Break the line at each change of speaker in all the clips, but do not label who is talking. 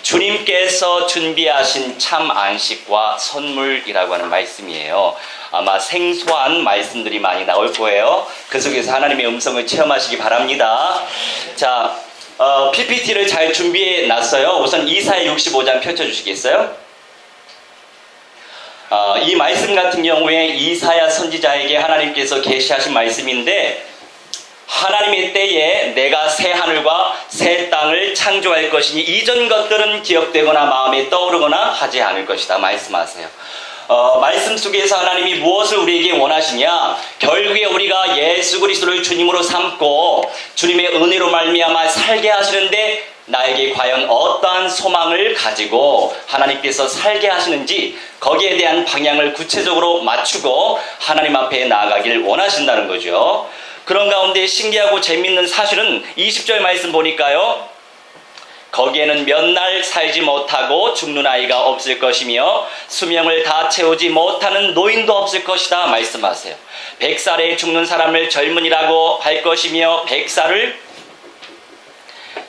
주님께서 준비하신 참 안식과 선물이라고 하는 말씀이에요. 아마 생소한 말씀들이 많이 나올 거예요. 그 속에서 하나님의 음성을 체험하시기 바랍니다. 자, PPT를 잘 준비해 놨어요. 우선 이사야 65장 펼쳐주시겠어요? 이 말씀 같은 경우에 이사야 선지자에게 하나님께서 계시하신 말씀인데, 하나님의 때에 내가 새 하늘과 새 땅을 창조할 것이니 이전 것들은 기억되거나 마음에 떠오르거나 하지 않을 것이다 말씀하세요. 말씀 속에서 하나님이 무엇을 우리에게 원하시냐? 결국에 우리가 예수 그리스도를 주님으로 삼고 주님의 은혜로 말미암아 살게 하시는데, 나에게 과연 어떠한 소망을 가지고 하나님께서 살게 하시는지 거기에 대한 방향을 구체적으로 맞추고 하나님 앞에 나아가길 원하신다는 거죠. 그런 가운데 신기하고 재밌는 사실은 20절 말씀 보니까요, 거기에는 몇 날 살지 못하고 죽는 아이가 없을 것이며 수명을 다 채우지 못하는 노인도 없을 것이다 말씀하세요. 100살에 죽는 사람을 젊은이라고 할 것이며 100살을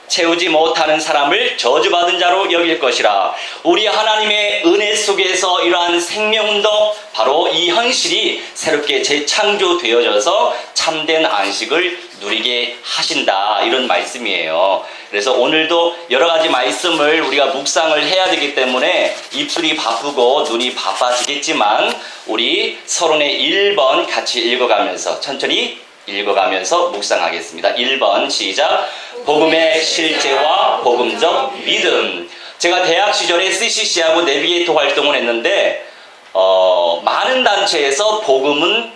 채우지 못하는 사람을 저주받은 자로 여길 것이라. 우리 하나님의 은혜 속에서 이러한 생명운동, 바로 이 현실이 새롭게 재창조되어져서 참된 안식을 누리게 하신다, 이런 말씀이에요. 그래서 오늘도 여러 가지 말씀을 우리가 묵상을 해야 되기 때문에 입술이 바쁘고 눈이 바빠지겠지만 우리 서론의 1번 같이 읽어가면서 천천히 읽어가면서 묵상하겠습니다. 1번 시작. 복음의 실제와 복음적 믿음. 제가 대학 시절에 CCC하고 내비게이터 활동을 했는데 많은 단체에서 복음은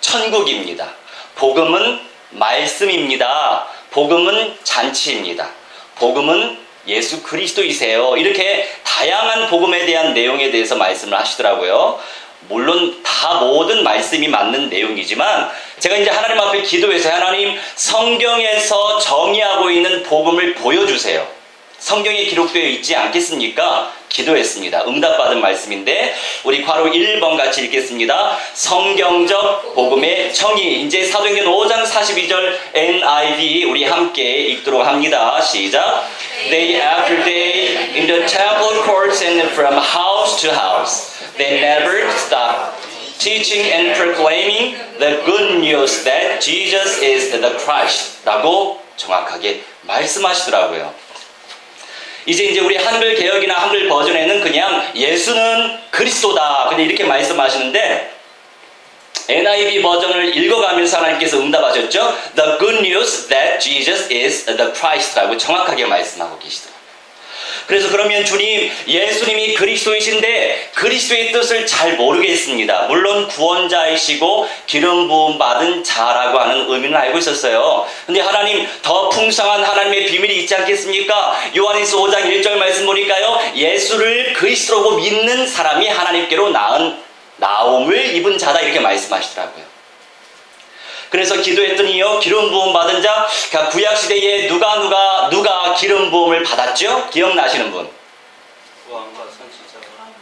천국입니다. 복음은 말씀입니다. 복음은 잔치입니다. 복음은 예수 그리스도이세요. 이렇게 다양한 복음에 대한 내용에 대해서 말씀을 하시더라고요. 물론 다 모든 말씀이 맞는 내용이지만 제가 이제 하나님 앞에 기도해서, 하나님 성경에서 정의하고 있는 복음을 보여주세요. 성경에 기록되어 있지 않겠습니까? 기도했습니다. 응답받은 말씀인데 우리 괄호 1번 같이 읽겠습니다. 성경적 복음의 정의. 이제 사도행전 5장 42절 NIV 우리 함께 읽도록 합니다. 시작. Day after day in the temple courts and from house to house they never stopped teaching and proclaiming the good news that Jesus is the Christ 라고 정확하게 말씀하시더라고요. 이제 우리 한글 개혁이나 한글 버전에는 그냥 예수는 그리스도다 근데 이렇게 말씀하시는데, NIV 버전을 읽어가면서 하나님께서 응답하셨죠. The good news that Jesus is the Christ 라고 정확하게 말씀하고 계시더라고요. 그래서 그러면 주님, 예수님이 그리스도이신데 그리스도의 뜻을 잘 모르겠습니다. 물론 구원자이시고 기름 부음 받은 자라고 하는 의미는 알고 있었어요. 근데 하나님, 더 풍성한 하나님의 비밀이 있지 않겠습니까? 요한일서 5장 1절 말씀 보니까요, 예수를 그리스도로 믿는 사람이 하나님께로 나옴을 입은 자다 이렇게 말씀하시더라고요. 그래서 기도했더니요, 기름 부음 받은 자, 구약 시대에 누가 기름 부음을 받았죠? 기억나시는 분?
왕과 선지자와 제사장.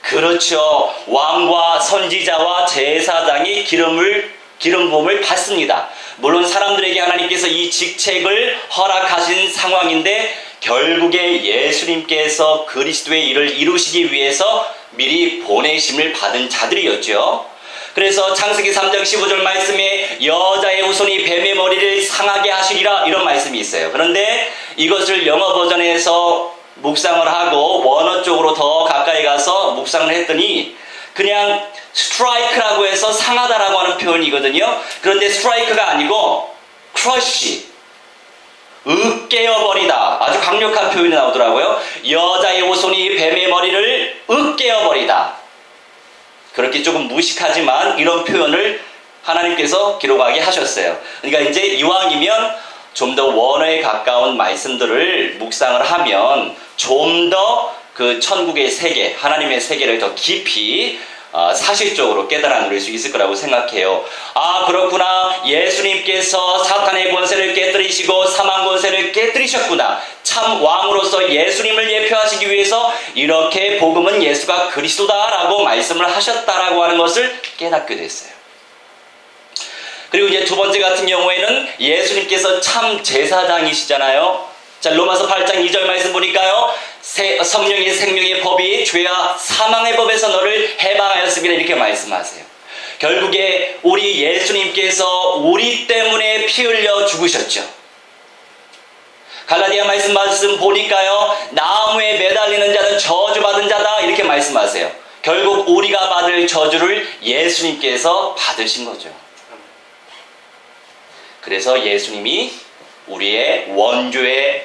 그렇죠. 왕과 선지자와 제사장이 기름 부음을 받습니다. 물론 사람들에게 하나님께서 이 직책을 허락하신 상황인데 결국에 예수님께서 그리스도의 일을 이루시기 위해서 미리 보내심을 받은 자들이었죠. 그래서 창세기 3장 15절 말씀에 여자의 후손이 뱀의 머리를 상하게 하시리라 이런 말씀이 있어요. 그런데 이것을 영어 버전에서 묵상을 하고 원어 쪽으로 더 가까이 가서 묵상을 했더니 그냥 스트라이크라고 해서 상하다라고 하는 표현이거든요. 그런데 스트라이크가 아니고 크러쉬, 으깨어버리다, 아주 강력한 표현이 나오더라고요. 여자의 후손이 뱀의 머리를 으깨어버리다. 그렇게 조금 무식하지만 이런 표현을 하나님께서 기록하게 하셨어요. 그러니까 이제 이왕이면 좀 더 원어에 가까운 말씀들을 묵상을 하면 좀 더 그 천국의 세계, 하나님의 세계를 더 깊이 사실적으로 깨달아 누릴 수 있을 거라고 생각해요. 아, 그렇구나. 예수님께서 사탄의 권세를 깨뜨리시고 사망 권세를 깨뜨리셨구나. 참 왕으로서 예수님을 예표하시기 위해서 이렇게 복음은 예수가 그리스도다라고 말씀을 하셨다라고 하는 것을 깨닫게 됐어요. 그리고 이제 두 번째 같은 경우에는 예수님께서 참 제사장이시잖아요. 자, 로마서 8장 2절 말씀 보니까요. 성령의 생명의 법이 죄와 사망의 법에서 너를 해방하였습니다. 이렇게 말씀하세요. 결국에 우리 예수님께서 우리 때문에 피 흘려 죽으셨죠. 갈라디아 말씀 보니까요. 나무에 매달리는 자는 저주받은 자다 이렇게 말씀하세요. 결국 우리가 받을 저주를 예수님께서 받으신 거죠. 그래서 예수님이 우리의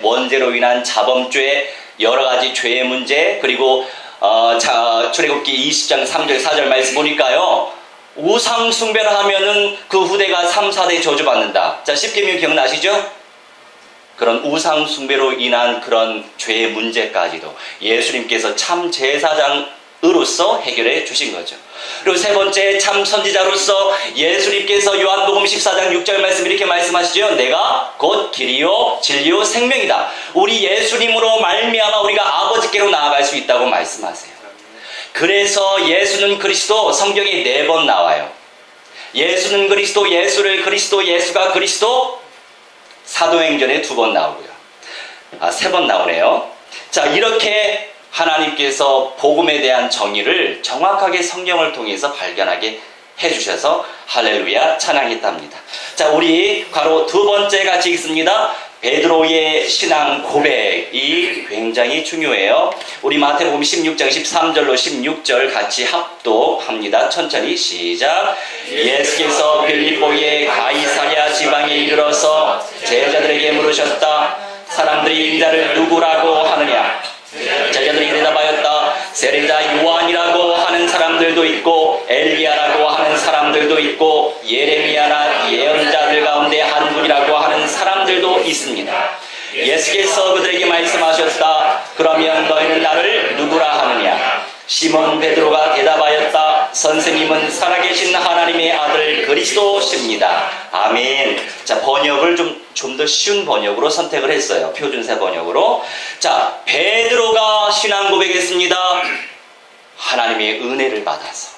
원죄로 인한 자범죄, 여러 가지 죄의 문제, 그리고 출애굽기 20장 3절 4절 말씀 보니까요. 우상 숭배를 하면은 그 후대가 3, 4대 저주받는다. 자, 십계명 기억나시죠? 그런 우상 숭배로 인한 그런 죄의 문제까지도 예수님께서 참 제사장으로서 해결해 주신 거죠. 그리고 세 번째, 참 선지자로서 예수님께서 요한복음 14장 6절 말씀 이렇게 말씀하시죠. 내가 곧 길이요 진리요 생명이다. 우리 예수님으로 말미암아 우리가 아버지께로 나아갈 수 있다고 말씀하세요. 그래서 예수는 그리스도 성경에 4번 나와요. 예수는 그리스도, 예수를 그리스도, 예수가 그리스도 사도행전에 2번 나오고요. 3번 나오네요. 자, 이렇게 하나님께서 복음에 대한 정의를 정확하게 성경을 통해서 발견하게 해주셔서 할렐루야 찬양했답니다. 자, 우리 바로 두 번째 같이 읽습니다. 베드로의 신앙 고백이 굉장히 중요해요. 우리 마태복음 16장 13절로 16절 같이 합독합니다. 천천히 시작. 예수께서 빌립보의 가이사랴 지방에 이르러서 제자들에게 물으셨다. 사람들이 인자를 누구라고 하느냐? 제자들이 대답하였다. 세례자 요한이라고 하는 사람들도 있고 엘리야라고 하는 사람들도 있고 예레미야나 예언자들 가운데 한 분이라고 하는 사람들도 있습니다. 예수께서 그들에게 말씀하셨다. 그러면 너희는 나를 누구라 하느냐? 시몬 베드로가 대답하였다. 선생님은 살아계신 하나님의 아들 그리스도십니다. 아멘. 자, 번역을 좀 더 쉬운 번역으로 선택을 했어요. 표준세 번역으로. 자, 베드로가 신앙 고백했습니다. 하나님의 은혜를 받아서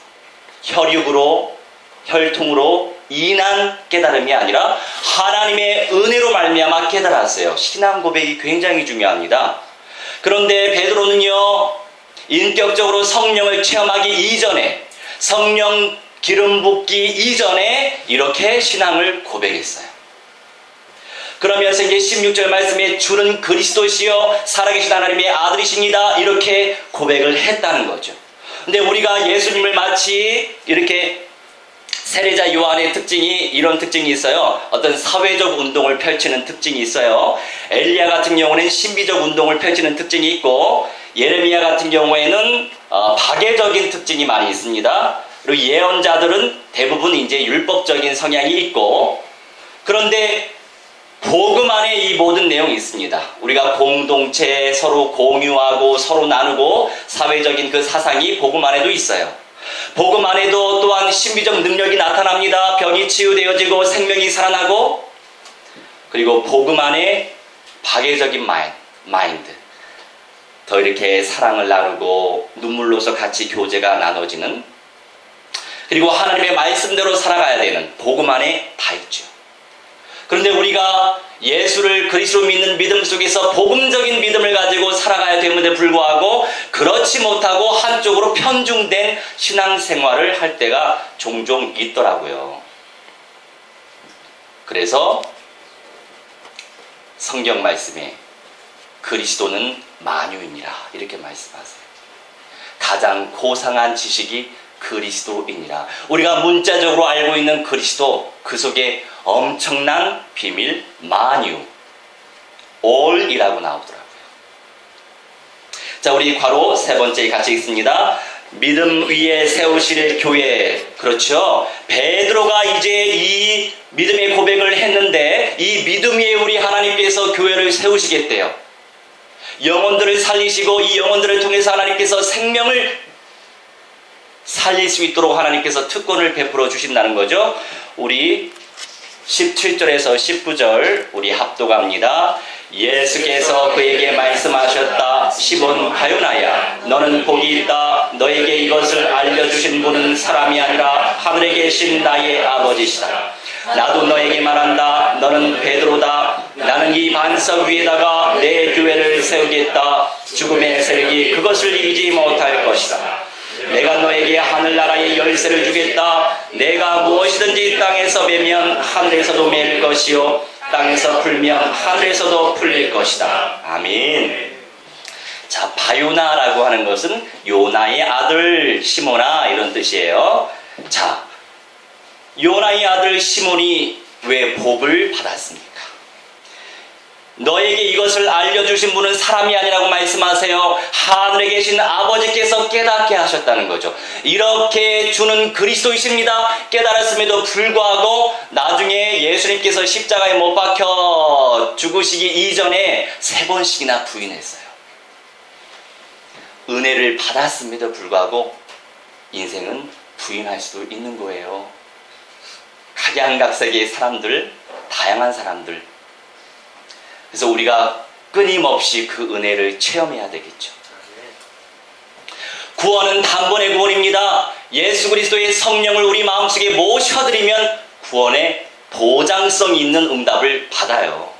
혈육으로 혈통으로 인한 깨달음이 아니라 하나님의 은혜로 말미암아 깨달았어요. 신앙 고백이 굉장히 중요합니다. 그런데 베드로는요, 인격적으로 성령을 체험하기 이전에, 성령 기름 붓기 이전에 이렇게 신앙을 고백했어요. 그러면서 이제 16절 말씀에 주는 그리스도시요 살아계신 하나님의 아들이십니다. 이렇게 고백을 했다는 거죠. 근데 우리가 예수님을 마치 이렇게 세례자 요한의 특징이 이런 특징이 있어요. 어떤 사회적 운동을 펼치는 특징이 있어요. 엘리야 같은 경우는 신비적 운동을 펼치는 특징이 있고 예레미야 같은 경우에는 박애적인 특징이 많이 있습니다. 그리고 예언자들은 대부분 이제 율법적인 성향이 있고, 그런데 복음 안에 이 모든 내용이 있습니다. 우리가 공동체 서로 공유하고 서로 나누고 사회적인 그 사상이 복음 안에도 있어요. 복음 안에도 또한 신비적 능력이 나타납니다. 병이 치유되어지고 생명이 살아나고, 그리고 복음 안에 박애적인 마인드, 더 이렇게 사랑을 나누고 눈물로서 같이 교제가 나눠지는, 그리고 하나님의 말씀대로 살아가야 되는 복음 안에 다 있죠. 그런데 우리가 예수를 그리스도로 믿는 믿음 속에서 복음적인 믿음을 가지고 살아가야 되는데 불구하고 그렇지 못하고 한쪽으로 편중된 신앙생활을 할 때가 종종 있더라고요. 그래서 성경 말씀에 그리스도는 만유이니라 이렇게 말씀하세요. 가장 고상한 지식이 그리스도이니라. 우리가 문자적으로 알고 있는 그리스도, 그 속에 엄청난 비밀 만유, all이라고 나오더라고요. 자, 우리 바로 세 번째 같이 읽습니다. 믿음 위에 세우실 교회. 그렇죠. 베드로가 이제 이 믿음의 고백을 했는데 이 믿음 위에 우리 하나님께서 교회를 세우시겠대요. 영혼들을 살리시고 이 영혼들을 통해서 하나님께서 생명을 살릴 수 있도록 하나님께서 특권을 베풀어 주신다는 거죠. 우리 17절에서 19절 우리 합독합니다. 예수께서 그에게 말씀하셨다. 시몬 바요나야, 너는 복이 있다. 너에게 이것을 알려주신 분은 사람이 아니라 하늘에 계신 나의 아버지시다. 나도 너에게 말한다. 너는 베드로다. 나는 나는 이 반석 위에다가 내 교회를 세우겠다. 죽음의 세력이 그것을 이기지 못할 것이다. 내가 너에게 하늘나라의 열쇠를 주겠다. 내가 무엇이든지 땅에서 매면 하늘에서도 매일 것이요 땅에서 풀면 하늘에서도 풀릴 것이다. 아멘. 자, 바요나라고 하는 것은 요나의 아들 시몬아 이런 뜻이에요. 자, 요나의 아들 시몬이 왜 복을 받았습니까? 너에게 이것을 알려주신 분은 사람이 아니라고 말씀하세요. 하늘에 계신 아버지께서 깨닫게 하셨다는 거죠. 이렇게 주는 그리스도이십니다. 깨달았음에도 불구하고 나중에 예수님께서 십자가에 못 박혀 죽으시기 이전에 3번씩이나 부인했어요. 은혜를 받았음에도 불구하고 인생은 부인할 수도 있는 거예요. 각양각색의 사람들, 다양한 사람들. 그래서 우리가 끊임없이 그 은혜를 체험해야 되겠죠. 구원은 단번의 구원입니다. 예수 그리스도의 성령을 우리 마음속에 모셔드리면 구원의 보장성 있는 응답을 받아요.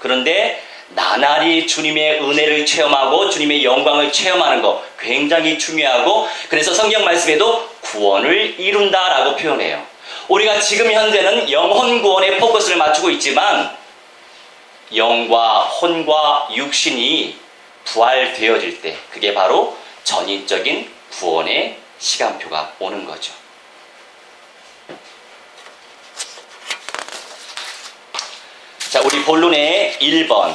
그런데 나날이 주님의 은혜를 체험하고 주님의 영광을 체험하는 것 굉장히 중요하고, 그래서 성경 말씀에도 구원을 이룬다라고 표현해요. 우리가 지금 현재는 영혼 구원에 포커스를 맞추고 있지만 영과 혼과 육신이 부활되어질 때 그게 바로 전인적인 구원의 시간표가 오는 거죠. 자, 우리 본론의 1번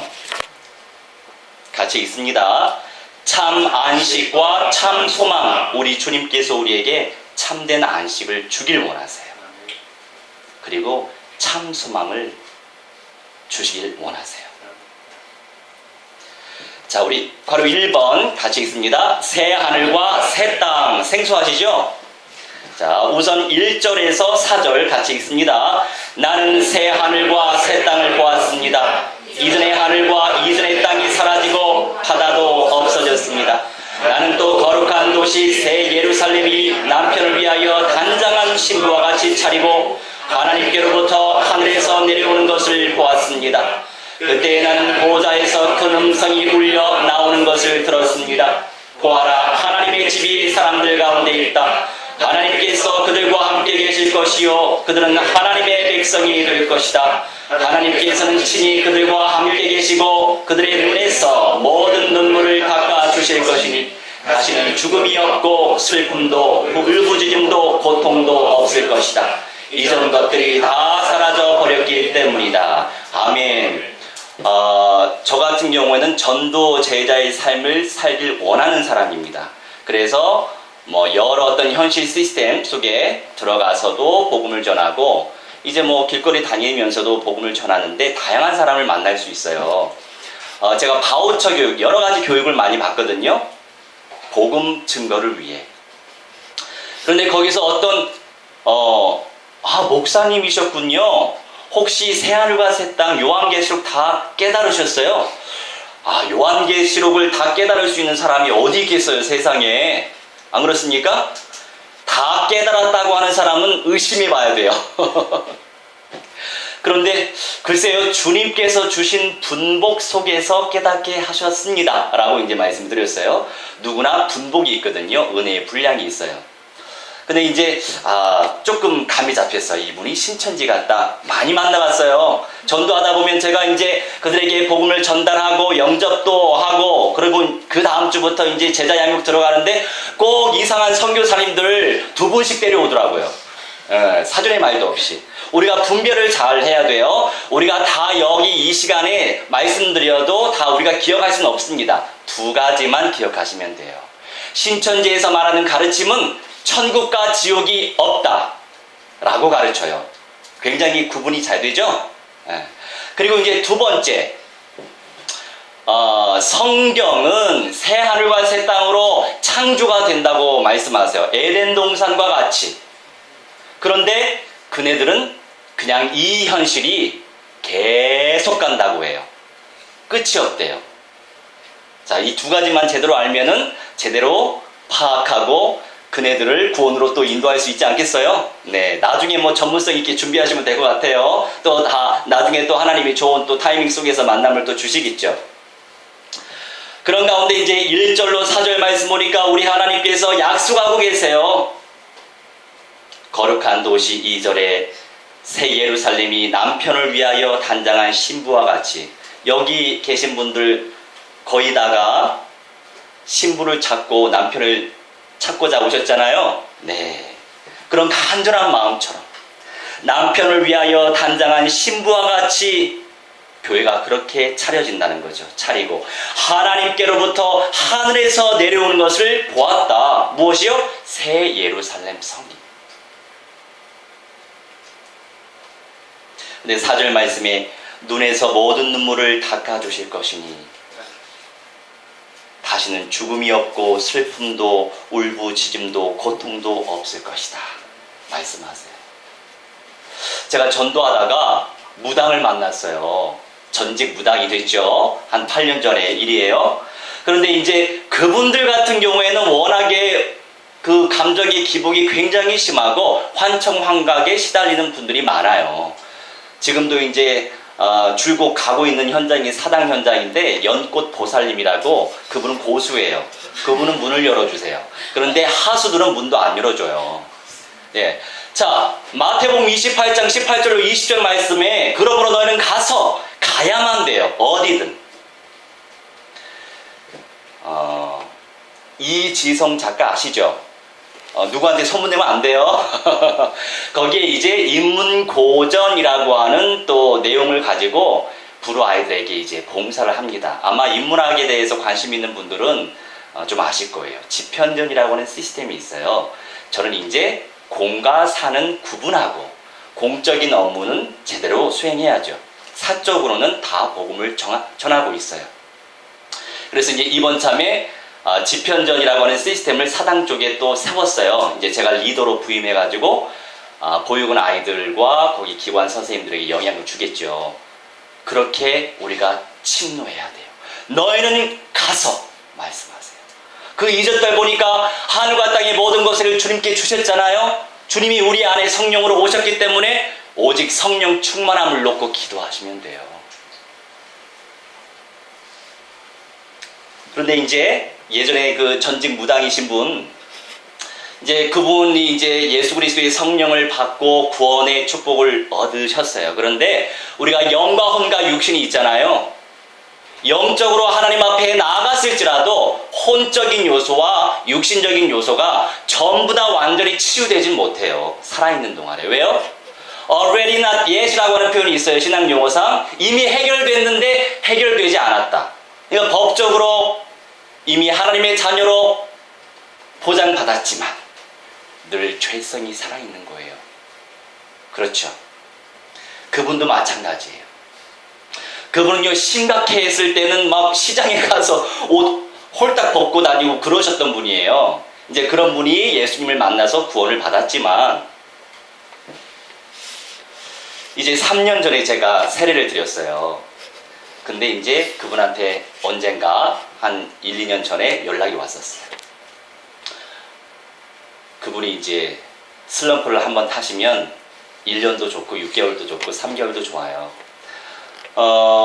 같이 읽습니다. 참 안식과 참 소망. 우리 주님께서 우리에게 참된 안식을 주길 원하세요. 그리고 참 소망을 주시길 원하세요. 자, 우리 바로 1번 같이 읽습니다. 새 하늘과 새 땅. 생소하시죠? 자, 우선 1절에서 4절 같이 읽습니다. 나는 새 하늘과 새 땅을 보았습니다. 이전의 하늘과 이전의 땅이 사라지고 바다도 없어졌습니다. 나는 또 거룩한 도시 새 예루살렘이 남편을 위하여 단장한 신부와 같이 차리고 하나님께로부터 하늘에서 내려오는 것을 보았습니다. 그때 나는 보좌에서 큰 음성이 울려 나오는 것을 들었습니다. 보아라, 하나님의 집이 사람들 가운데 있다. 하나님께서 그들과 함께 계실 것이요 그들은 하나님의 백성이 될 것이다. 하나님께서는 친히 그들과 함께 계시고 그들의 눈에서 모든 눈물을 닦아주실 것이니 다시는 죽음이 없고 슬픔도 울부짖음도 고통도 없을 것이다. 이전 것들이 다 사라져 버렸기 때문이다. 아멘. 저 같은 경우에는 전도 제자의 삶을 살길 원하는 사람입니다. 그래서 여러 어떤 현실 시스템 속에 들어가서도 복음을 전하고, 이제 길거리 다니면서도 복음을 전하는데 다양한 사람을 만날 수 있어요. 제가 바우처 교육, 여러 가지 교육을 많이 받거든요. 복음 증거를 위해. 그런데 거기서 어떤 목사님이셨군요. 혹시 새하늘과 새 땅 요한계시록 다 깨달으셨어요? 요한계시록을 다 깨달을 수 있는 사람이 어디 있겠어요, 세상에. 안 그렇습니까? 다 깨달았다고 하는 사람은 의심해 봐야 돼요. 그런데 글쎄요, 주님께서 주신 분복 속에서 깨닫게 하셨습니다 라고 이제 말씀드렸어요. 누구나 분복이 있거든요. 은혜의 분량이 있어요. 근데 이제 조금 감이 잡혔어요. 이분이 신천지 같다. 많이 만나봤어요. 전도하다 보면 제가 이제 그들에게 복음을 전달하고 영접도 하고, 그리고 그 다음 주부터 이제 제자 양육 들어가는데 꼭 이상한 선교사님들 2분씩 데려오더라고요. 사전에 말도 없이. 우리가 분별을 잘 해야 돼요. 우리가 다 여기 이 시간에 말씀드려도 다 우리가 기억할 수는 없습니다. 2가지만 기억하시면 돼요. 신천지에서 말하는 가르침은 천국과 지옥이 없다 라고 가르쳐요. 굉장히 구분이 잘 되죠? 그리고 이제 2번째, 성경은 새 하늘과 새 땅으로 창조가 된다고 말씀하세요. 에덴 동산과 같이. 그런데 그네들은 그냥 이 현실이 계속 간다고 해요. 끝이 없대요. 자, 이 2가지만 제대로 알면은 제대로 파악하고 그네들을 구원으로 또 인도할 수 있지 않겠어요? 네, 나중에 뭐 전문성 있게 준비하시면 될 것 같아요. 또 다 나중에 또 하나님이 좋은 또 타이밍 속에서 만남을 또 주시겠죠. 그런 가운데 이제 1절로 4절 말씀 보니까 우리 하나님께서 약속하고 계세요. 거룩한 도시 2절에 새 예루살렘이 남편을 위하여 단장한 신부와 같이, 여기 계신 분들 거의 다가 신부를 찾고 남편을 찾고자 오셨잖아요. 네, 그런 간절한 마음처럼 남편을 위하여 단장한 신부와 같이 교회가 그렇게 차려진다는 거죠. 차리고 하나님께로부터 하늘에서 내려오는 것을 보았다. 무엇이요? 새 예루살렘 성이. 근데 4절 말씀에 눈에서 모든 눈물을 닦아주실 것이니 다시는 죽음이 없고 슬픔도 울부짖음도 고통도 없을 것이다. 말씀하세요. 제가 전도하다가 무당을 만났어요. 전직 무당이 됐죠. 한 8년 전의 일이에요. 그런데 이제 그분들 같은 경우에는 워낙에 그 감정의 기복이 굉장히 심하고 환청환각에 시달리는 분들이 많아요. 지금도 이제 줄곧 가고 있는 현장이 사당 현장인데 연꽃 보살님이라고, 그분은 고수예요. 그분은 문을 열어주세요. 그런데 하수들은 문도 안 열어줘요. 예. 자, 마태복음 28장 18절로 20절 말씀에 그러므로 너희는 가야만 돼요. 어디든. 이지성 작가 아시죠? 누구한테 소문내면 안 돼요. 거기에 이제 인문고전이라고 하는 또 내용을 가지고 불우 아이들에게 이제 봉사를 합니다. 아마 인문학에 대해서 관심 있는 분들은 좀 아실 거예요. 지편전이라고 하는 시스템이 있어요. 저는 이제 공과 사는 구분하고 공적인 업무는 제대로 수행해야죠. 사적으로는 다 복음을 전하고 있어요. 그래서 이제 이번 참에 지편전이라고 하는 시스템을 사당 쪽에 또 세웠어요. 이제 제가 리더로 부임해가지고 보육원 아이들과 거기 기관 선생님들에게 영향을 주겠죠. 그렇게 우리가 침노해야 돼요. 너희는 가서 말씀하세요. 그 2절달 보니까 하늘과 땅의 모든 것을 주님께 주셨잖아요. 주님이 우리 안에 성령으로 오셨기 때문에 오직 성령 충만함을 놓고 기도하시면 돼요. 그런데 이제 예전에 그 전직 무당이신 분, 이제 그분이 이제 예수 그리스도의 성령을 받고 구원의 축복을 얻으셨어요. 그런데 우리가 영과 혼과 육신이 있잖아요. 영적으로 하나님 앞에 나아갔을지라도 혼적인 요소와 육신적인 요소가 전부 다 완전히 치유되진 못해요. 살아있는 동안에. 왜요? already not yet이라고 하는 표현이 있어요. 신학 용어상. 이미 해결됐는데 해결되지 않았다. 그러니까 법적으로 이미 하나님의 자녀로 보장받았지만 늘 죄성이 살아있는 거예요. 그렇죠. 그분도 마찬가지예요. 그분은요, 심각해 했을 때는 막 시장에 가서 옷 홀딱 벗고 다니고 그러셨던 분이에요. 이제 그런 분이 예수님을 만나서 구원을 받았지만, 이제 3년 전에 제가 세례를 드렸어요. 근데 이제 그분한테 언젠가 한 1, 2년 전에 연락이 왔었어요. 그분이 이제 슬럼프를 한번 타시면 1년도 좋고 6개월도 좋고 3개월도 좋아요.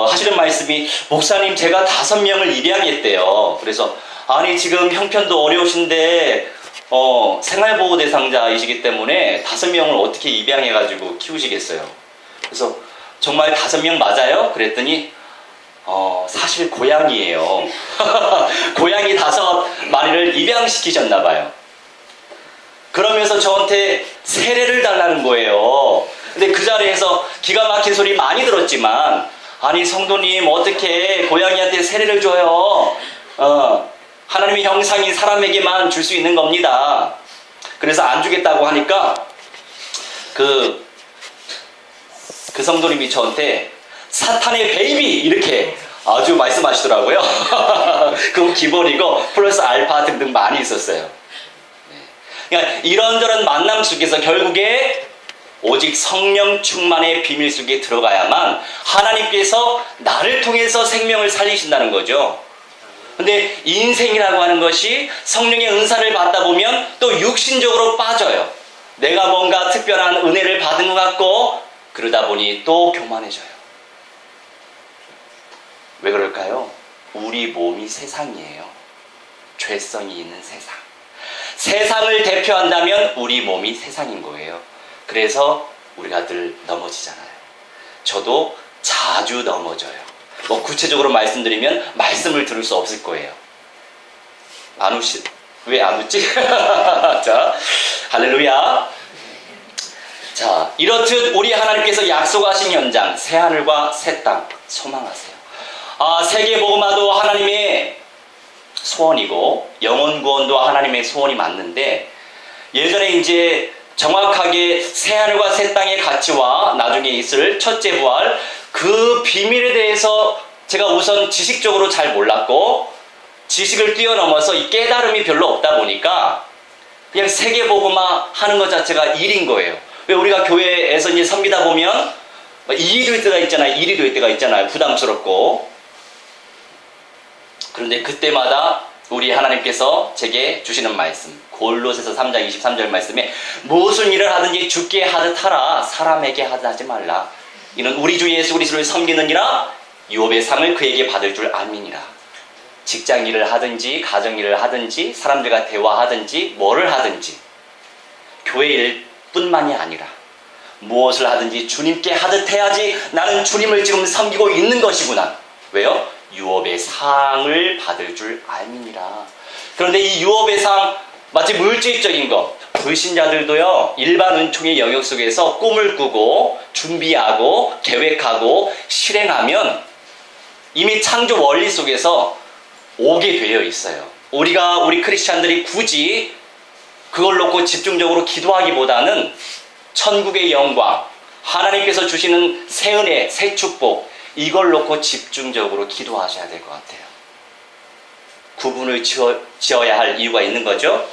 하시는 말씀이, 목사님 제가 5명을 입양했대요. 그래서 아니 지금 형편도 어려우신데 생활보호 대상자이시기 때문에 5명을 어떻게 입양해가지고 키우시겠어요. 그래서 정말 5명 맞아요? 그랬더니 사실 고양이에요. 고양이 5마리를 입양시키셨나봐요. 그러면서 저한테 세례를 달라는 거예요. 근데 그 자리에서 기가 막힌 소리 많이 들었지만, 아니 성도님 어떻게 고양이한테 세례를 줘요? 하나님의 형상인 사람에게만 줄 수 있는 겁니다. 그래서 안 주겠다고 하니까 그 성도님이 저한테 사탄의 베이비 이렇게 아주 말씀하시더라고요. 그건 기본이고 플러스 알파 등등 많이 있었어요. 그러니까 이런저런 만남 속에서 결국에 오직 성령 충만의 비밀 속에 들어가야만 하나님께서 나를 통해서 생명을 살리신다는 거죠. 근데 인생이라고 하는 것이 성령의 은사를 받다 보면 또 육신적으로 빠져요. 내가 뭔가 특별한 은혜를 받은 것 같고 그러다 보니 또 교만해져요. 왜 그럴까요? 우리 몸이 세상이에요. 죄성이 있는 세상. 세상을 대표한다면 우리 몸이 세상인 거예요. 그래서 우리가 늘 넘어지잖아요. 저도 자주 넘어져요. 뭐 구체적으로 말씀드리면 말씀을 들을 수 없을 거예요. 왜 안 웃지? 자, 할렐루야. 자, 이렇듯 우리 하나님께서 약속하신 현장, 새하늘과 새 땅 소망하세요. 세계복음화도 하나님의 소원이고 영혼 구원도 하나님의 소원이 맞는데, 예전에 이제 정확하게 새하늘과 새 땅의 가치와 나중에 있을 첫째 부활 그 비밀에 대해서 제가 우선 지식적으로 잘 몰랐고, 지식을 뛰어넘어서 이 깨달음이 별로 없다 보니까 그냥 세계복음화 하는 것 자체가 일인 거예요. 왜 우리가 교회에서 이제 섬기다 보면 일이 될 때가 있잖아요. 일이 될 때가 있잖아요. 부담스럽고. 그런데 그때마다 우리 하나님께서 제게 주시는 말씀, 골로새서 3장 23절 말씀에 무슨 일을 하든지 주께 하듯 하라, 사람에게 하지 말라. 이는 우리 주 예수 그리스도를 섬기느니라 유업의 상을 그에게 받을 줄 아미니라. 직장 일을 하든지 가정 일을 하든지 사람들과 대화하든지 뭐를 하든지 교회 일뿐만이 아니라 무엇을 하든지 주님께 하듯 해야지 나는 주님을 지금 섬기고 있는 것이구나. 왜요? 유업의 상을 받을 줄 알미니라. 그런데 이 유업의 상 마치 물질적인 것, 불신자들도요 일반 은총의 영역 속에서 꿈을 꾸고 준비하고 계획하고 실행하면 이미 창조 원리 속에서 오게 되어 있어요. 우리 크리스찬들이 굳이 그걸 놓고 집중적으로 기도하기보다는 천국의 영광, 하나님께서 주시는 새 은혜, 새 축복, 이걸 놓고 집중적으로 기도하셔야 될 것 같아요. 구분을 지어야 할 이유가 있는 거죠.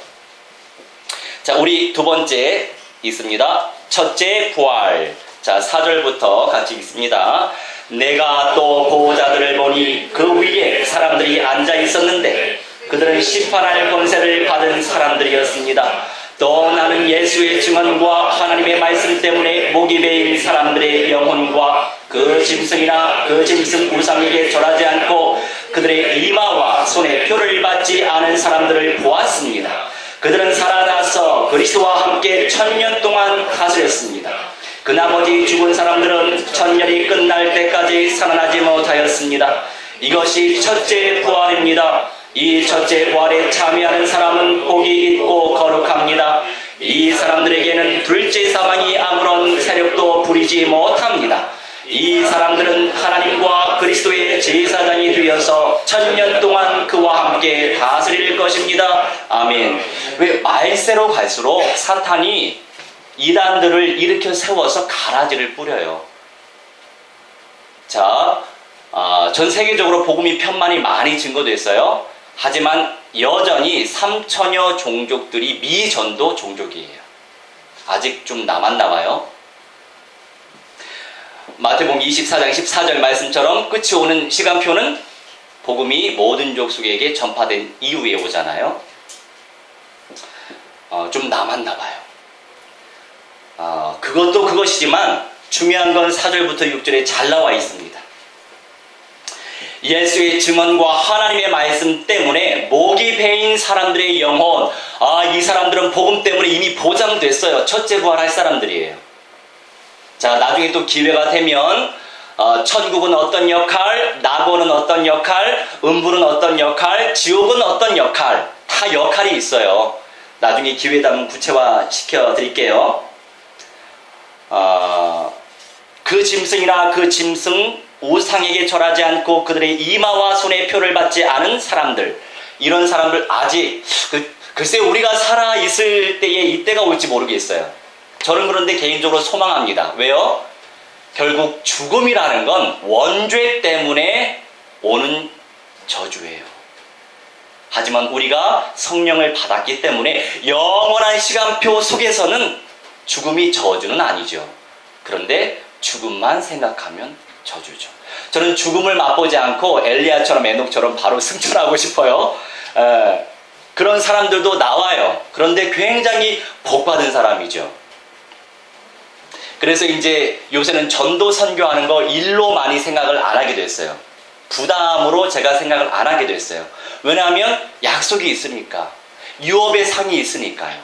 자, 우리 두 번째 있습니다. 첫째 부활. 자, 4절부터 같이 읽습니다. 내가 또 보호자들을 보니 그 위에 사람들이 앉아 있었는데 그들은 심판할 권세를 받은 사람들이었습니다. 또 나는 예수의 증언과 하나님의 말씀 때문에 목이 베인 사람들의 영혼과 그 짐승이나 그 짐승 우상에게 절하지 않고 그들의 이마와 손에 표를 받지 않은 사람들을 보았습니다. 그들은 살아나서 그리스도와 함께 1000년 동안 다스렸습니다. 그 나머지 죽은 사람들은 1000년이 끝날 때까지 살아나지 못하였습니다. 이것이 첫째 부활입니다. 이 첫째 부활에 참여하는 사람은 복이 있고 거룩합니다. 이 사람들에게는 둘째 사망이 아무런 세력도 부리지 못합니다. 이 사람들은 하나님과 그리스도의 제사장이 되어서 1000년 동안 그와 함께 다스릴 것입니다. 아멘. 왜 말세로 갈수록 사탄이 이단들을 일으켜 세워서 가라지를 뿌려요. 자, 전 세계적으로 복음이 편만이 많이 증거됐어요. 하지만 여전히 3000여 종족들이 미전도 종족이에요. 아직 좀 남았나 봐요. 마태복음 24장 14절 말씀처럼 끝이 오는 시간표는 복음이 모든 족속에게 전파된 이후에 오잖아요. 좀 남았나 봐요. 그것도 그것이지만 중요한 건 4절부터 6절에 잘 나와 있습니다. 예수의 증언과 하나님의 말씀 때문에 목이 베인 사람들의 영혼, 이 사람들은 복음 때문에 이미 보장됐어요. 첫째 부활할 사람들이에요. 자, 나중에 또 기회가 되면 천국은 어떤 역할, 낙원은 어떤 역할, 음부는 어떤 역할, 지옥은 어떤 역할, 다 역할이 있어요. 나중에 기회 되면 구체화 시켜드릴게요. 그 짐승이나 그 짐승 우상에게 절하지 않고 그들의 이마와 손에 표를 받지 않은 사람들, 이런 사람들 아직 글쎄 우리가 살아있을 때에 이때가 올지 모르겠어요. 저는 그런데 개인적으로 소망합니다. 왜요? 결국 죽음이라는 건 원죄 때문에 오는 저주예요. 하지만 우리가 성령을 받았기 때문에 영원한 시간표 속에서는 죽음이 저주는 아니죠. 그런데 죽음만 생각하면 저주죠. 저는 죽음을 맛보지 않고 엘리야처럼 에녹처럼 바로 승천하고 싶어요. 그런 사람들도 나와요. 그런데 굉장히 복받은 사람이죠. 그래서 이제 요새는 전도 선교하는 거 일로 많이 생각을 안 하게 됐어요. 부담으로 제가 생각을 안 하게 됐어요. 왜냐하면 약속이 있으니까. 유업의 상이 있으니까요.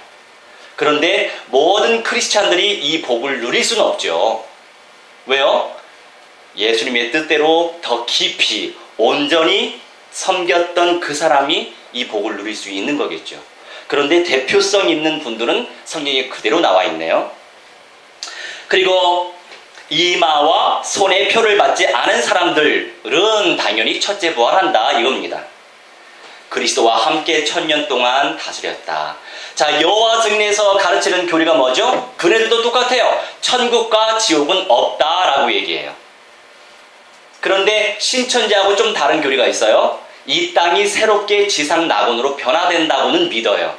그런데 모든 크리스찬들이 이 복을 누릴 수는 없죠. 왜요? 예수님의 뜻대로 더 깊이 온전히 섬겼던 그 사람이 이 복을 누릴 수 있는 거겠죠. 그런데 대표성 있는 분들은 성경에 그대로 나와 있네요. 그리고 이마와 손에 표를 받지 않은 사람들은 당연히 첫째 부활한다 이겁니다. 그리스도와 함께 1000년 동안 다스렸다. 자, 여호와 증인에서 가르치는 교리가 뭐죠? 그네들도 똑같아요. 천국과 지옥은 없다라고 얘기해요. 그런데 신천지하고 좀 다른 교리가 있어요. 이 땅이 새롭게 지상 낙원으로 변화된다고는 믿어요.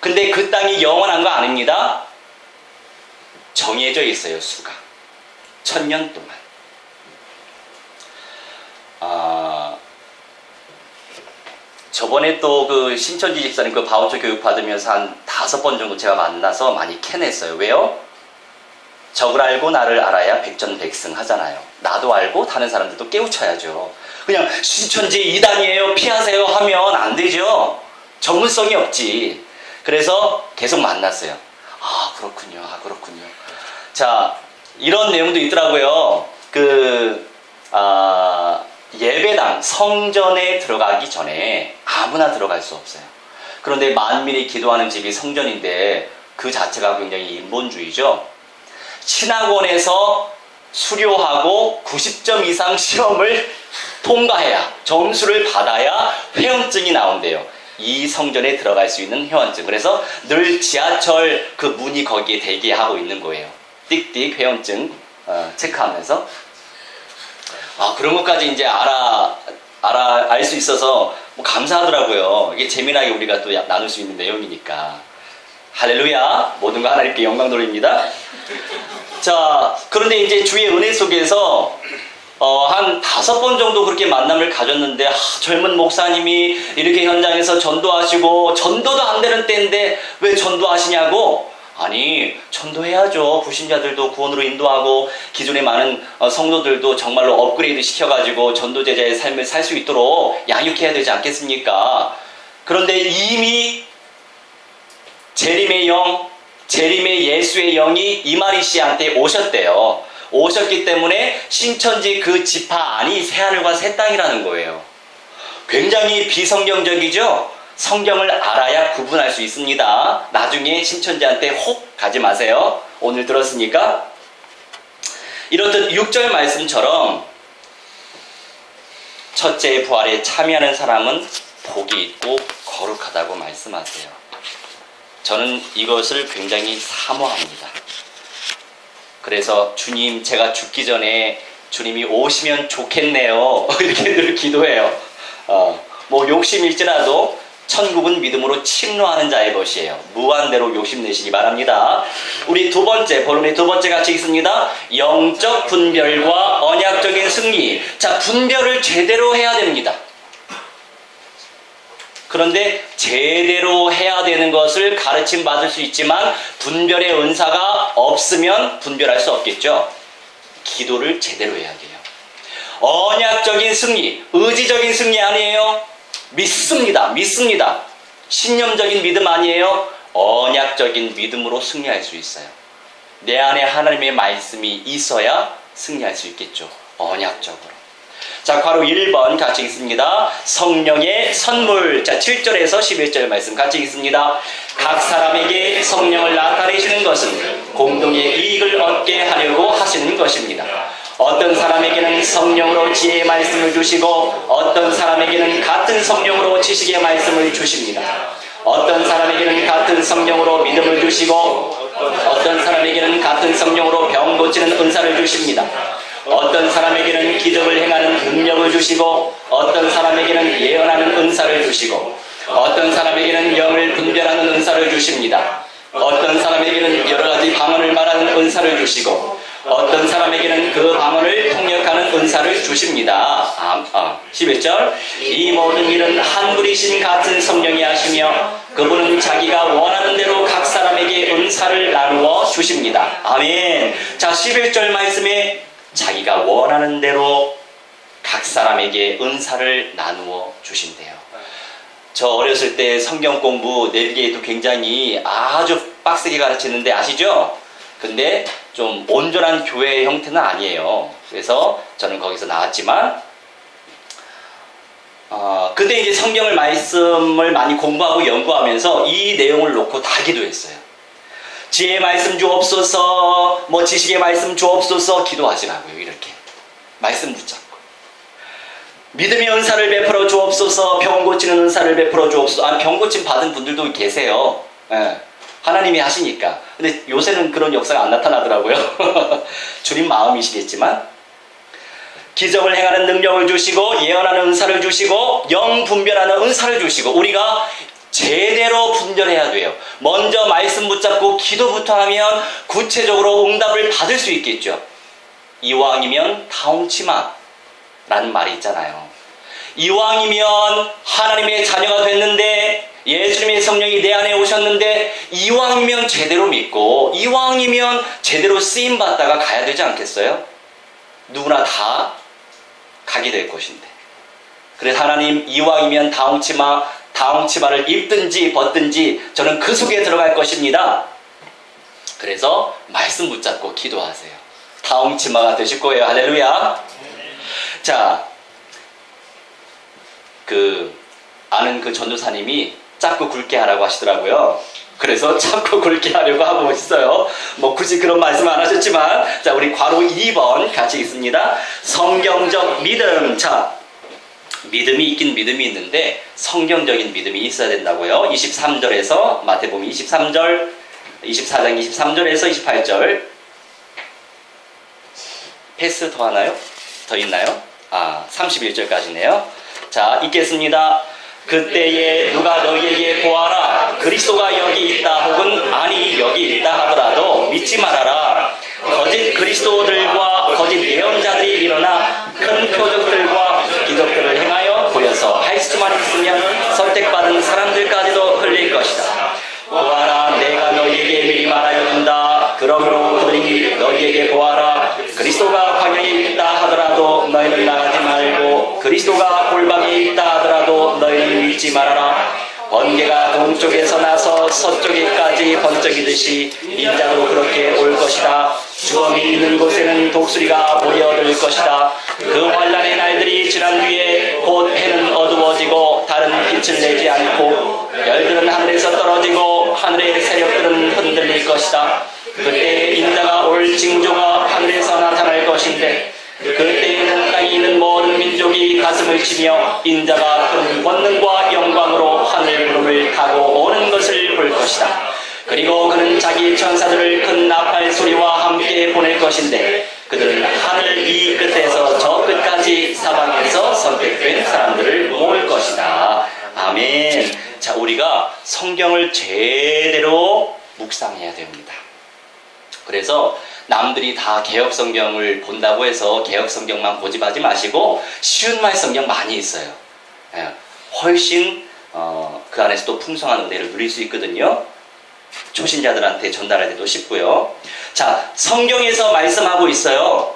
근데 그 땅이 영원한 거 아닙니다. 정해져 있어요, 수가. 1000년 동안. 저번에 또 그 신천지 집사님 그 바우처 교육 받으면서 한 5번 정도 제가 만나서 많이 캐냈어요. 왜요? 적을 알고 나를 알아야 백전백승 하잖아요. 나도 알고 다른 사람들도 깨우쳐야죠. 그냥 신천지 이단이에요, 피하세요 하면 안 되죠. 전문성이 없지. 그래서 계속 만났어요. 그렇군요. 그렇군요. 자, 이런 내용도 있더라고요. 예배당, 성전에 들어가기 전에 아무나 들어갈 수 없어요. 그런데 만민이 기도하는 집이 성전인데 그 자체가 굉장히 인본주의죠. 신학원에서 수료하고 90점 이상 시험을 통과해야, 점수를 받아야 회원증이 나온대요. 이 성전에 들어갈 수 있는 회원증. 그래서 늘 지하철 그 문이 거기에 대기하고 있는 거예요. 띡띡 회원증 체크하면서. 그런 것까지 이제 알 수 있어서 뭐 감사하더라고요. 이게 재미나게 우리가 또 나눌 수 있는 내용이니까. 할렐루야. 모든 거 하나님께 영광 돌립니다. 자, 그런데 이제 주의 은혜 속에서 한 5번 정도 그렇게 만남을 가졌는데 젊은 목사님이 이렇게 현장에서 전도하시고 전도도 안 되는 때인데 왜 전도하시냐고. 아니, 전도해야죠. 불신자들도 구원으로 인도하고 기존의 많은 성도들도 정말로 업그레이드 시켜가지고 전도제자의 삶을 살 수 있도록 양육해야 되지 않겠습니까? 그런데 이미 재림의 영, 재림의 예수의 영이 이마리 씨한테 오셨대요. 오셨기 때문에 신천지 그 지파 안이 새하늘과 새 땅이라는 거예요. 굉장히 비성경적이죠? 성경을 알아야 구분할 수 있습니다. 나중에 신천지한테 혹 가지 마세요. 오늘 들었으니까. 이렇듯 6절 말씀처럼 첫째 부활에 참여하는 사람은 복이 있고 거룩하다고 말씀하세요. 저는 이것을 굉장히 사모합니다. 그래서 주님, 제가 죽기 전에 주님이 오시면 좋겠네요. 이렇게 늘 기도해요. 뭐 욕심일지라도 천국은 믿음으로 침노하는 자의 것이에요. 무한대로 욕심내시기 바랍니다. 우리 두 번째, 본론의 두 번째 같이 있습니다. 영적 분별과 언약적인 승리. 자, 분별을 제대로 해야 됩니다. 그런데 제대로 해야 되는 것을 가르침 받을 수 있지만 분별의 은사가 없으면 분별할 수 없겠죠. 기도를 제대로 해야 돼요. 언약적인 승리, 의지적인 승리 아니에요. 믿습니다. 신념적인 믿음 아니에요. 언약적인 믿음으로 승리할 수 있어요. 내 안에 하나님의 말씀이 있어야 승리할 수 있겠죠. 언약적으로. 자, 바로 1번 같이 읽습니다. 성령의 선물. 자, 7절에서 11절 말씀 같이 읽습니다. 각 사람에게 성령을 나타내시는 것은 공동의 이익을 얻게 하려고 하시는 것입니다. 어떤 사람에게는 성령으로 지혜의 말씀을 주시고 어떤 사람에게는 같은 성령으로 지식의 말씀을 주십니다. 어떤 사람에게는 같은 성령으로 믿음을 주시고 어떤 사람에게는 같은 성령으로 병 고치는 은사를 주십니다. 어떤 사람에게는 기적을 행하는 능력을 주시고 어떤 사람에게는 예언하는 은사를 주시고 어떤 사람에게는 영을 분별하는 은사를 주십니다. 어떤 사람에게는 여러 가지 방언을 말하는 은사를 주시고 어떤 사람에게는 그 방언을 통역하는 은사를 주십니다. 11절 이 모든 일은 한 분이신 같은 성령이 하시며 그분은 자기가 원하는 대로 각 사람에게 은사를 나누어 주십니다. 아멘. 자, 11절 말씀에 자기가 원하는 대로 각 사람에게 은사를 나누어 주신대요. 저 어렸을 때 성경 공부 내비게이터 굉장히 아주 빡세게 가르치는데 아시죠? 근데 좀 온전한 교회 형태는 아니에요. 그래서 저는 거기서 나왔지만 근데 이제 성경을 말씀을 많이 공부하고 연구하면서 이 내용을 놓고 다 기도했어요. 지혜의 말씀 주옵소서, 뭐 지식의 말씀 주옵소서 기도하시라고요. 이렇게 말씀 붙잡고 믿음의 은사를 베풀어 주옵소서, 병 고치는 은사를 베풀어 주옵소서. 병 고침 받은 분들도 계세요. 예, 하나님이 하시니까. 근데 요새는 그런 역사가 안 나타나더라고요. 주님 마음이시겠지만 기적을 행하는 능력을 주시고 예언하는 은사를 주시고 영 분별하는 은사를 주시고 우리가 제대로 분별해야 돼요. 먼저 말씀 붙잡고 기도부터 하면 구체적으로 응답을 받을 수 있겠죠. 이왕이면 다홍치마 라는 말이 있잖아요. 이왕이면 하나님의 자녀가 됐는데 예수님의 성령이 내 안에 오셨는데 이왕이면 제대로 믿고 이왕이면 제대로 쓰임받다가 가야 되지 않겠어요? 누구나 다 가게 될 것인데. 그래서 하나님 이왕이면 다홍치마를 입든지 벗든지 저는 그 속에 들어갈 것입니다. 그래서 말씀 붙잡고 기도하세요. 다홍치마가 되실 거예요. 할렐루야. 자, 아는 그 전도사님이 짧고 굵게 하라고 하시더라고요. 그래서 짧고 굵게 하려고 하고 있어요. 뭐 굳이 그런 말씀 안 하셨지만, 자, 우리 괄호 2번 같이 있습니다. 성경적 믿음. 자, 믿음이 있긴 믿음이 있는데 성경적인 믿음이 있어야 된다고요. 23절에서 마태복음 24장 23절에서 28절. 패스 더 하나요? 더 있나요? 31절까지네요. 자, 읽겠습니다. 그때에 누가 너희에게 보아라 그리스도가 여기 있다 혹은 아니 여기 있다 하더라도 믿지 말아라. 거짓 그리스도들과 거짓 예언자들이 일어나 큰 표적들과 기적들을 행하여 보여서 할 수만 있으면 선택받은 사람들까지도 흘릴 것이다. 보아라 내가 너희에게 미리 말하여준다. 그러므로 그들이 너희에게 보아라 그리스도가 광야에 있다 하더라도 너희는 나가지 말고 그리스도가 골방에 있다 하더라도 너희는 믿지 말아라. 번개가 동쪽에서 나서 서쪽에까지 번쩍이듯이 인자도 그렇게 올 것이다. 주검이 있는 곳에는 독수리가 모여들 것이다. 그 환난의 날들이 지난 뒤에 곧 해는 어두워지고 달은 빛을 내지 않고 별들은 하늘에서 떨어지고 하늘의 세력들은 흔들릴 것이다. 그때 인자가 올 징조가 하늘에서 나타날 것인데 그때에는 땅에 있는 모든 민족이 가슴을 치며 인자가 큰 권능과 영광으로 하늘 구름을 타고 오는 것을 볼 것이다. 그리고 그는 자기 천사들을 큰 나팔 소리와 함께 보낼 것인데 그들은 하늘 이 끝에서 저 끝까지 사방에서 선택된 사람들을 모을 것이다. 아멘. 자, 우리가 성경을 제대로 묵상해야 됩니다. 그래서 남들이 다 개혁성경을 본다고 해서 개혁성경만 고집하지 마시고 쉬운 말 성경 많이 있어요. 훨씬 그 안에서 또 풍성한 은혜를 누릴 수 있거든요. 초신자들한테 전달할 때도 쉽고요. 자, 성경에서 말씀하고 있어요.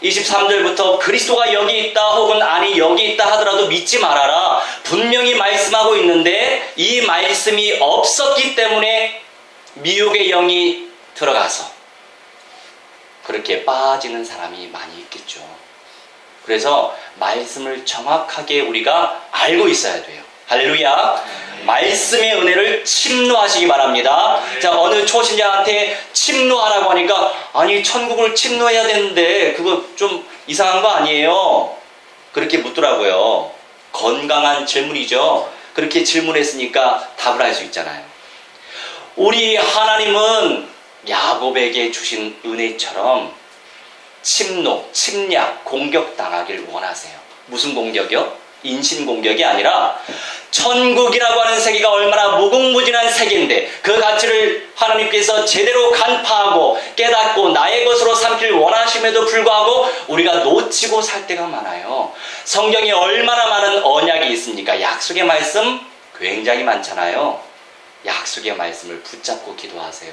23절부터 그리스도가 여기 있다 혹은 아니 여기 있다 하더라도 믿지 말아라. 분명히 말씀하고 있는데 이 말씀이 없었기 때문에 미혹의 영이 들어가서 그렇게 빠지는 사람이 많이 있겠죠. 그래서 말씀을 정확하게 우리가 알고 있어야 돼요. 할렐루야. 말씀의 은혜를 침노하시기 바랍니다. 자, 어느 초신자한테 침노하라고 하니까 아니 천국을 침노해야 되는데 그거 좀 이상한 거 아니에요? 그렇게 묻더라고요. 건강한 질문이죠. 그렇게 질문했으니까 답을 할 수 있잖아요. 우리 하나님은 야곱에게 주신 은혜처럼 침노, 침략, 공격당하길 원하세요. 무슨 공격이요? 인신공격이 아니라 천국이라고 하는 세계가 얼마나 무궁무진한 세계인데 그 가치를 하나님께서 제대로 간파하고 깨닫고 나의 것으로 삼길 원하심에도 불구하고 우리가 놓치고 살 때가 많아요. 성경에 얼마나 많은 언약이 있습니까? 약속의 말씀 굉장히 많잖아요. 약속의 말씀을 붙잡고 기도하세요.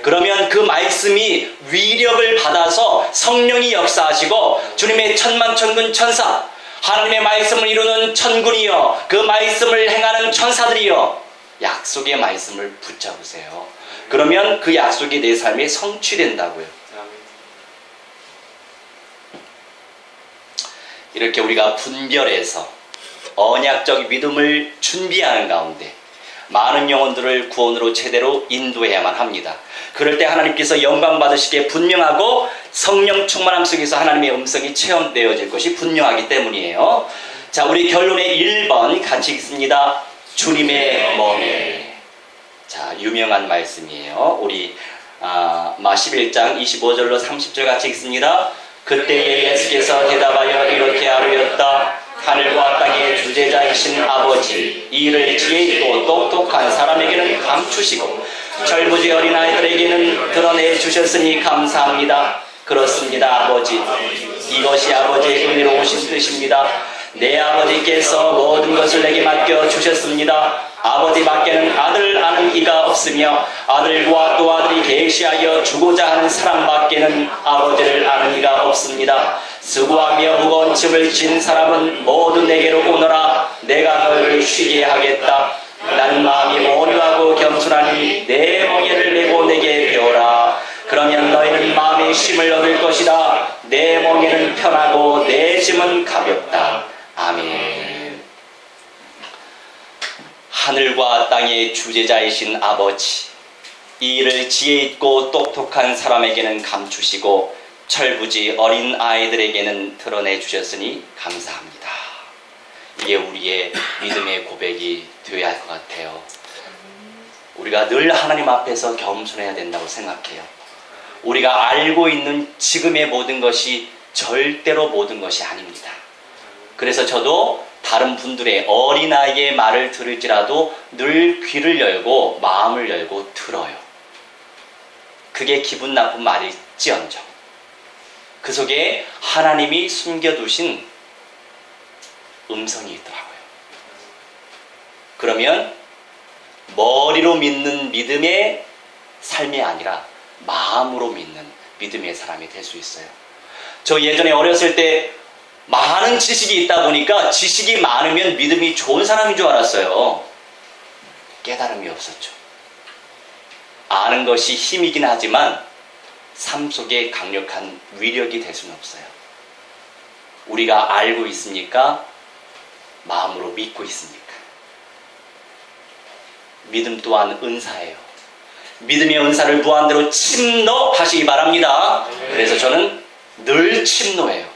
그러면 그 말씀이 위력을 받아서 성령이 역사하시고 주님의 천만천군 천사, 하나님의 말씀을 이루는 천군이여, 그 말씀을 행하는 천사들이여, 약속의 말씀을 붙잡으세요. 그러면 그 약속이 내 삶에 성취된다고요. 이렇게 우리가 분별해서 언약적 믿음을 준비하는 가운데 많은 영혼들을 구원으로 제대로 인도해야만 합니다. 그럴 때 하나님께서 영광 받으시기에 분명하고 성령 충만함 속에서 하나님의 음성이 체험되어질 것이 분명하기 때문이에요. 자, 우리 결론의 1번 같이 읽습니다. 주님의 멍에. 자, 유명한 말씀이에요. 우리 마 11장 25절로 30절 같이 읽습니다. 그때에 예수께서 대답하여 이렇게 하루였다. 하늘과 땅의 주재자이신 아버지, 이를 지혜 있고 똑똑한 사람에게는 감추시고 철부지 어린아이들에게는 드러내 주셨으니 감사합니다. 그렇습니다, 아버지. 이것이 아버지의 은혜로우신 뜻입니다. 내 아버지께서 모든 것을 내게 맡겨 주셨습니다. 아버지밖에는 아들을 아는 이가 없으며 아들과 또 아들이 계시하여 주고자 하는 사람밖에는 아버지를 아는 이가 없습니다. 수고하며 무거운 짐을 진 사람은 모두 내게로 오너라. 내가 너희를 쉬게 하겠다. 나는 마음이 온유하고 겸손하니 내 멍에를 메고 내게 배워라. 그러면 너희는 마음의 쉼을 얻을 것이다. 내 멍에는 편하고 내 짐은 가볍다. 아멘. 하늘과 땅의 주재자이신 아버지, 이 일을 지혜 있고 똑똑한 사람에게는 감추시고 철부지 어린 아이들에게는 드러내 주셨으니 감사합니다. 이게 우리의 믿음의 고백이 되어야 할 것 같아요. 우리가 늘 하나님 앞에서 겸손해야 된다고 생각해요. 우리가 알고 있는 지금의 모든 것이 절대로 모든 것이 아닙니다. 그래서 저도 다른 분들의 어린아이의 말을 들을지라도 늘 귀를 열고 마음을 열고 들어요. 그게 기분 나쁜 말일지언정 그 속에 하나님이 숨겨두신 음성이 있더라고요. 그러면 머리로 믿는 믿음의 삶이 아니라 마음으로 믿는 믿음의 사람이 될 수 있어요. 저 예전에 어렸을 때 많은 지식이 있다 보니까 지식이 많으면 믿음이 좋은 사람인 줄 알았어요. 깨달음이 없었죠. 아는 것이 힘이긴 하지만 삶 속에 강력한 위력이 될 수는 없어요. 우리가 알고 있습니까? 마음으로 믿고 있습니까? 믿음 또한 은사예요. 믿음의 은사를 무한대로 침노하시기 바랍니다. 그래서 저는 늘 침노해요.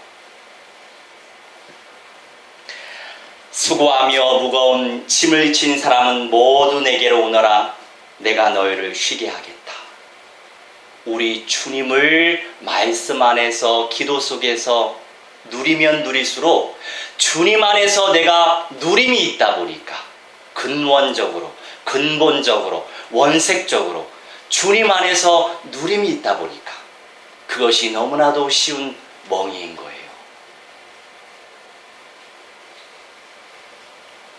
수고하며 무거운 짐을 진 사람은 모두 내게로 오너라. 내가 너희를 쉬게 하겠다. 우리 주님을 말씀 안에서 기도 속에서 누리면 누릴수록 주님 안에서 내가 누림이 있다 보니까 근원적으로, 근본적으로, 원색적으로 주님 안에서 누림이 있다 보니까 그것이 너무나도 쉬운 멍에인 거예요.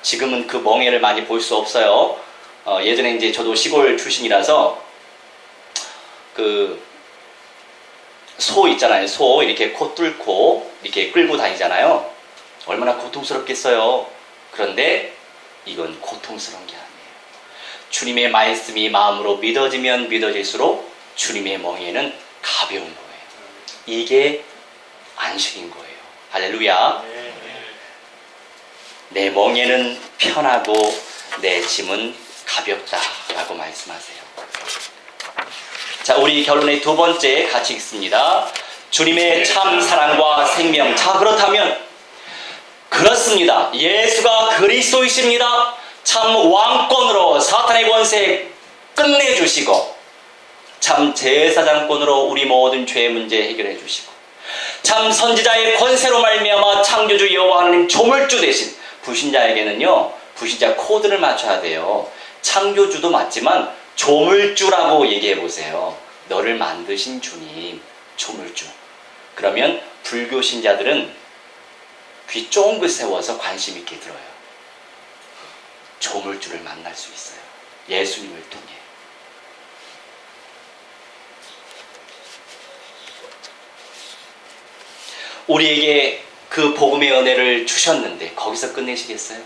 지금은 그 멍에를 많이 볼 수 없어요. 예전에 이제 저도 시골 출신이라서 그 소 있잖아요. 소 이렇게 코 뚫고 이렇게 끌고 다니잖아요. 얼마나 고통스럽겠어요. 그런데 이건 고통스러운 게 아니에요. 주님의 말씀이 마음으로 믿어지면 믿어질수록 주님의 멍에는 가벼운 거예요. 이게 안식인 거예요. 할렐루야. 내 멍에는 편하고 내 짐은 가볍다라고 말씀하세요. 자, 우리 결론의 두 번째 같이 읽습니다. 주님의 참 사랑과 생명. 자, 그렇다면 그렇습니다. 예수가 그리스도이십니다. 참 왕권으로 사탄의 권세 끝내주시고 참 제사장권으로 우리 모든 죄의 문제 해결해 주시고 참 선지자의 권세로 말미암아 창조주 여호와 하나님 조물주 되신 불신자에게는요, 불신자 코드를 맞춰야 돼요. 창조주도 맞지만 조물주라고 얘기해 보세요. 너를 만드신 주님, 조물주. 그러면 불교 신자들은 귀 쫑긋 세워서 관심 있게 들어요. 조물주를 만날 수 있어요. 예수님을 통해. 우리에게 그 복음의 은혜를 주셨는데 거기서 끝내시겠어요?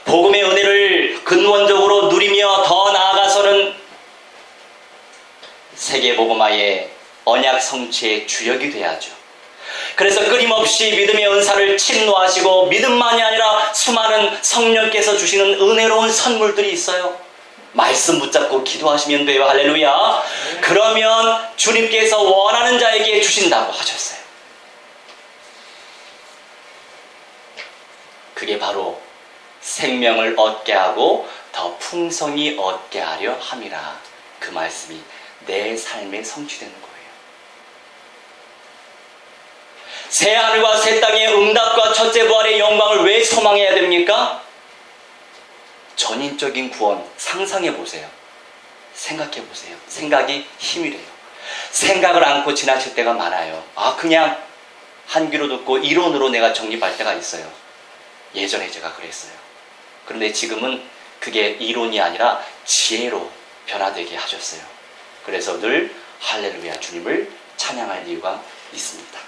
복음의 은혜를 근원적으로 누리며 더 나아가서는 세계복음화의 언약 성취의 주역이 돼야죠. 그래서 끊임없이 믿음의 은사를 침노하시고 믿음만이 아니라 수많은 성령께서 주시는 은혜로운 선물들이 있어요. 말씀 붙잡고 기도하시면 돼요. 할렐루야. 그러면 주님께서 원하는 자에게 주신다고 하셨어요. 그게 바로 생명을 얻게 하고 더 풍성히 얻게 하려 함이라. 그 말씀이 내 삶에 성취되는 거예요. 새 하늘과 새 땅의 응답과 첫째 부활의 영광을 왜 소망해야 됩니까? 전인적인 구원 상상해 보세요. 생각해 보세요. 생각이 힘이 돼요. 생각을 안고 지나칠 때가 많아요. 그냥 한 귀로 듣고 이론으로 내가 정립할 때가 있어요. 예전에 제가 그랬어요. 그런데 지금은 그게 이론이 아니라 지혜로 변화되게 하셨어요. 그래서 늘 할렐루야 주님을 찬양할 이유가 있습니다.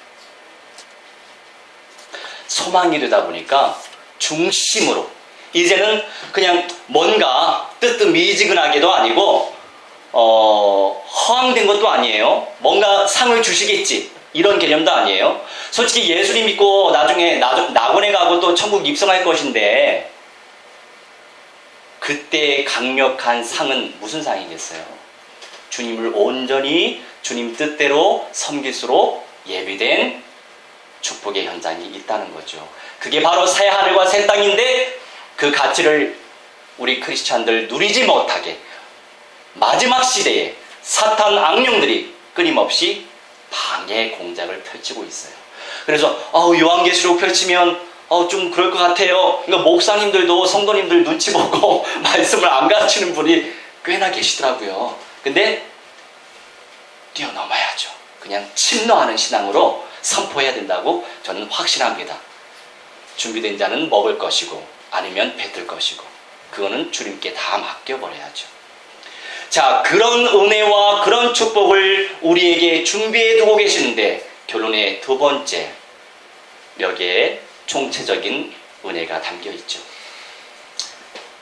소망이 되다 보니까 중심으로 이제는 그냥 뭔가 뜨뜻미지근하게도 아니고 허황된 것도 아니에요. 뭔가 상을 주시겠지 이런 개념도 아니에요. 솔직히 예수님 믿고 나중에 낙원에 가고 또 천국 입성할 것인데 그때 강력한 상은 무슨 상이겠어요? 주님을 온전히 주님 뜻대로 섬길수록 예비된 축복의 현장이 있다는 거죠. 그게 바로 새 하늘과 새 땅인데 그 가치를 우리 크리스찬들 누리지 못하게 마지막 시대에 사탄 악령들이 끊임없이 방해 공작을 펼치고 있어요. 그래서 요한계시록 펼치면 좀 그럴 것 같아요. 그러니까 목사님들도 성도님들 눈치 보고 말씀을 안 가르치는 분이 꽤나 계시더라고요. 근데 뛰어넘어야죠. 그냥 침노하는 신앙으로 선포해야 된다고 저는 확신합니다. 준비된 자는 먹을 것이고 아니면 뱉을 것이고 그거는 주님께 다 맡겨버려야죠. 자, 그런 은혜와 그런 축복을 우리에게 준비해 두고 계시는데 결론의 두 번째, 여기에 총체적인 은혜가 담겨 있죠.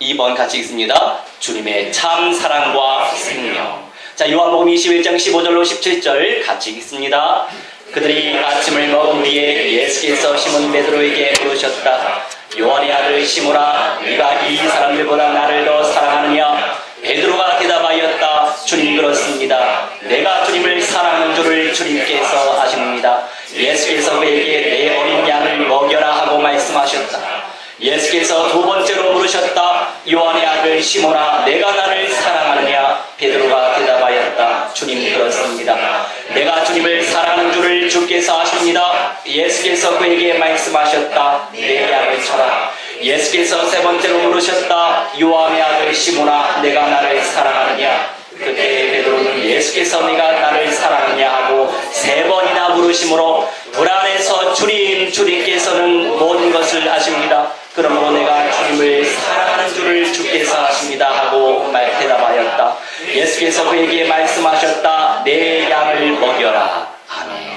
2번 같이 읽습니다. 주님의 참 사랑과 생명. 자, 요한복음 21장 15절로 17절 같이 읽습니다. 그들이 아침을 먹은 뒤에 예수께서 시몬 베드로에게 물으셨다. 요한의 아들 시몬아, 네가 이 사람들보다 나를 더 사랑하느냐? 베드로가 대답하였다. 주님, 그렇습니다. 내가 주님을 사랑하는 줄을 주님께서 아십니다. 예수께서 그에게 내 어린 양을 먹여라 하고 말씀하셨다. 예수께서 두 번째로 물으셨다. 요한의 아들 시몬아, 내가 나를 사랑하느냐? 베드로가 대답하였다. 주님, 그렇습니다. 내가 주님을 사랑하는 줄을 주께서 아십니다. 예수께서 그에게 말씀하셨다. 내 양을 쳐라. 예수께서 세 번째로 물으셨다. 요한의 아들 시몬아, 내가 나를 사랑하느냐? 그때 베드로는 예수께서 네가 나를 사랑하느냐 하고 세 번이나 물으심으로 불안해서 주님께서는 모든 것을 아십니다. 그러므로 내가 주님을 사랑하는 줄을 주께서 아십니다 하고 대답하였다. 예수께서 그에게 말씀하셨다. 내 양을 먹여라. 아멘.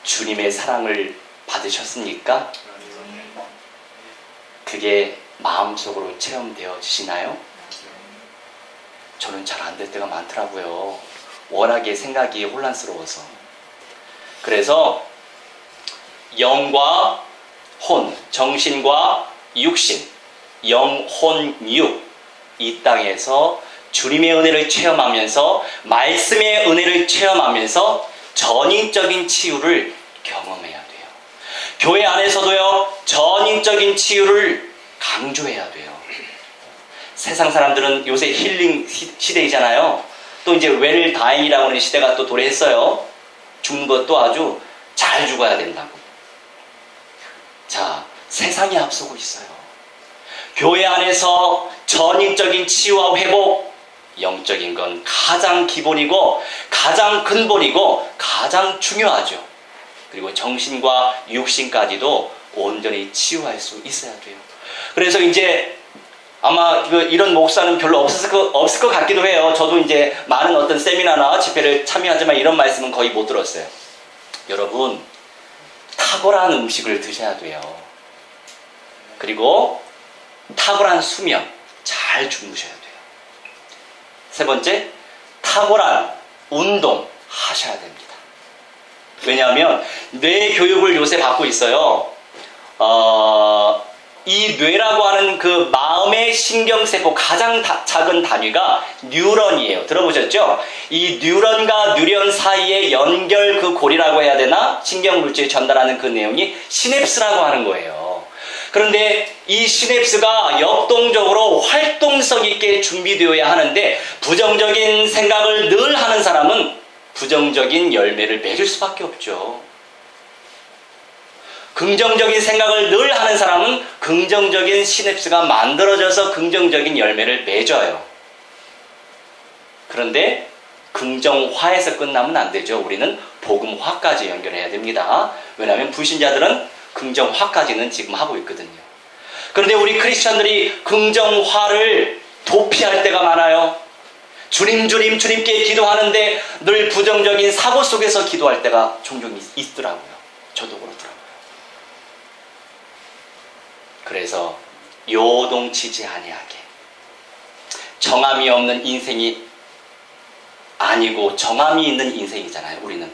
주님의 사랑을 받으셨습니까? 그게 마음속으로 체험되어지시나요? 저는 잘 안 될 때가 많더라고요. 워낙에 생각이 혼란스러워서. 그래서 영과 혼, 정신과 육신, 영, 혼, 육, 이 땅에서 주님의 은혜를 체험하면서 말씀의 은혜를 체험하면서 전인적인 치유를 경험해야 돼요. 교회 안에서도요, 전인적인 치유를 강조해야 돼요. 세상 사람들은 요새 힐링 시대이잖아요. 또 이제 웰다잉이라고 하는 시대가 또 도래했어요. 죽는 것도 아주 잘 죽어야 된다고. 자, 세상이 앞서고 있어요. 교회 안에서 전인적인 치유와 회복, 영적인 건 가장 기본이고 가장 근본이고 가장 중요하죠. 그리고 정신과 육신까지도 온전히 치유할 수 있어야 돼요. 그래서 이제 아마 이런 목사는 별로 없을 것 같기도 해요. 저도 이제 많은 어떤 세미나나 집회를 참여하지만 이런 말씀은 거의 못 들었어요. 여러분, 탁월한 음식을 드셔야 돼요. 그리고 탁월한 수면, 잘 주무셔야 돼요. 세 번째, 탁월한 운동 하셔야 됩니다. 왜냐하면 뇌 교육을 요새 받고 있어요. 이 뇌라고 하는 그 마음의 신경세포 가장 작은 단위가 뉴런이에요. 들어보셨죠? 이 뉴런과 뉴런 사이의 연결 그 고리라고 해야 되나? 신경물질이 전달하는 그 내용이 시냅스라고 하는 거예요. 그런데 이 시냅스가 역동적으로 활동성 있게 준비되어야 하는데 부정적인 생각을 늘 하는 사람은 부정적인 열매를 맺을 수밖에 없죠. 긍정적인 생각을 늘 하는 사람은 긍정적인 시냅스가 만들어져서 긍정적인 열매를 맺어요. 그런데 긍정화에서 끝나면 안 되죠. 우리는 복음화까지 연결해야 됩니다. 왜냐하면 불신자들은 긍정화까지는 지금 하고 있거든요. 그런데 우리 크리스천들이 긍정화를 도피할 때가 많아요. 주님께 기도하는데 늘 부정적인 사고 속에서 기도할 때가 종종 있더라고요. 저도 그렇더라고요. 그래서 요동치지 아니하게 정함이 없는 인생이 아니고 정함이 있는 인생이잖아요. 우리는